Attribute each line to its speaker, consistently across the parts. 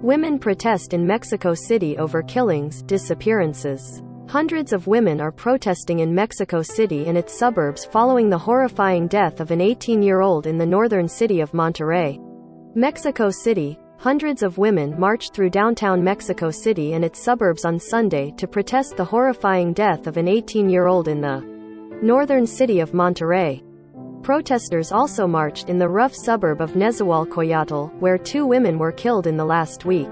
Speaker 1: Women protest in Mexico City over killings, disappearances. Hundreds of women are protesting in Mexico City and its suburbs following the horrifying death of an 18-year-old in the northern city of Monterrey. Mexico City. Hundreds of women marched through downtown Mexico City and its suburbs on Sunday to protest the horrifying death of an 18-year-old in the northern city of Monterrey. Protesters also marched in the rough suburb of Nezahualcóyotl, where 2 women were killed in the last week.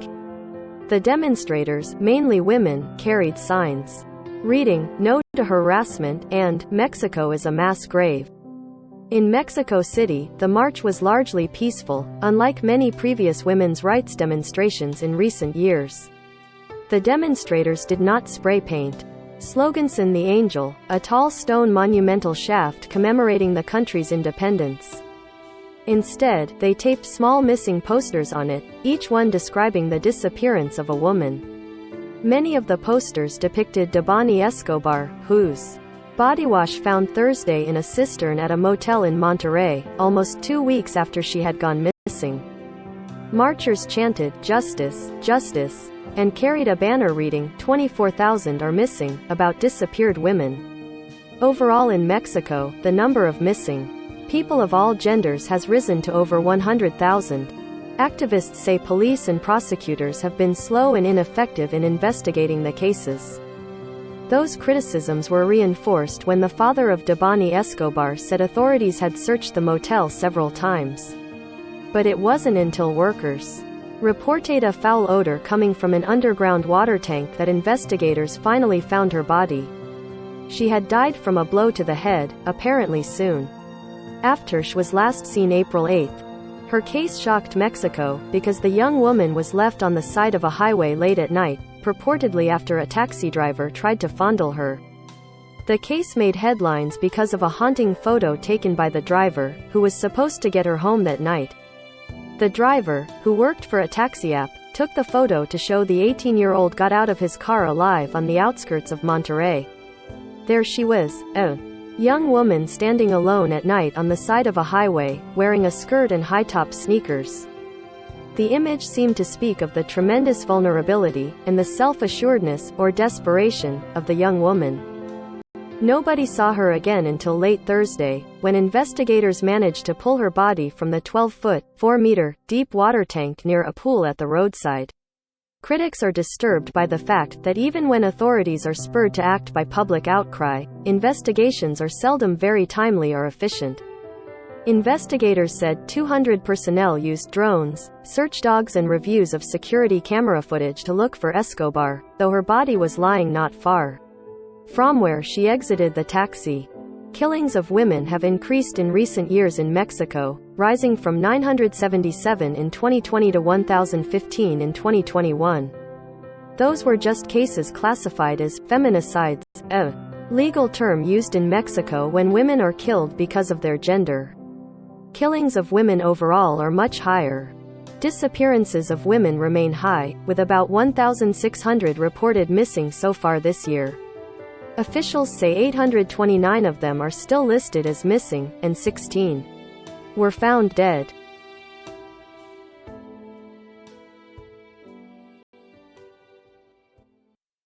Speaker 1: The demonstrators, mainly women, carried signs reading, "No to harassment," and "Mexico is a mass grave." In Mexico City, the march was largely peaceful, unlike many previous women's rights demonstrations in recent years. The demonstrators did not spray paint. Slogans in the Angel, a tall stone monumental shaft commemorating the country's independence. Instead, they taped small missing posters on it, each one describing the disappearance of a woman. Many of the posters depicted Devani Escobar, whose body wash found Thursday in a cistern at a motel in Monterrey, almost 2 weeks after she had gone missing. Marchers chanted, "Justice, justice," and carried a banner reading, 24,000 are missing, about disappeared women. Overall in Mexico, the number of missing people of all genders has risen to over 100,000. Activists say police and prosecutors have been slow and ineffective in investigating the cases. Those criticisms were reinforced when the father of Devani Escobar said authorities had searched the motel several times. But it wasn't until workers reported a foul odor coming from an underground water tank that investigators finally found her body. She had died from a blow to the head, apparently soon after she was last seen April 8. Her case shocked Mexico, because the young woman was left on the side of a highway late at night, purportedly after a taxi driver tried to fondle her. The case made headlines because of a haunting photo taken by the driver, who was supposed to get her home that night. The driver, who worked for a taxi app, took the photo to show the 18-year-old got out of his car alive on the outskirts of Monterrey. There she was, a young woman standing alone at night on the side of a highway, wearing a skirt and high-top sneakers. The image seemed to speak of the tremendous vulnerability, and the self-assuredness, or desperation, of the young woman. Nobody saw her again until late Thursday, when investigators managed to pull her body from the 12-foot, 4-meter, deep water tank near a pool at the roadside. Critics are disturbed by the fact that even when authorities are spurred to act by public outcry, investigations are seldom very timely or efficient. Investigators said 200 personnel used drones, search dogs and reviews of security camera footage to look for Escobar, though her body was lying not far from where she exited the taxi. Killings of women have increased in recent years in Mexico, rising from 977 in 2020 to 1,015 in 2021. Those were just cases classified as feminicides, a legal term used in Mexico when women are killed because of their gender. Killings of women overall are much higher. Disappearances of women remain high, with about 1,600 reported missing so far this year. Officials say 829 of them are still listed as missing, and 16 were found dead.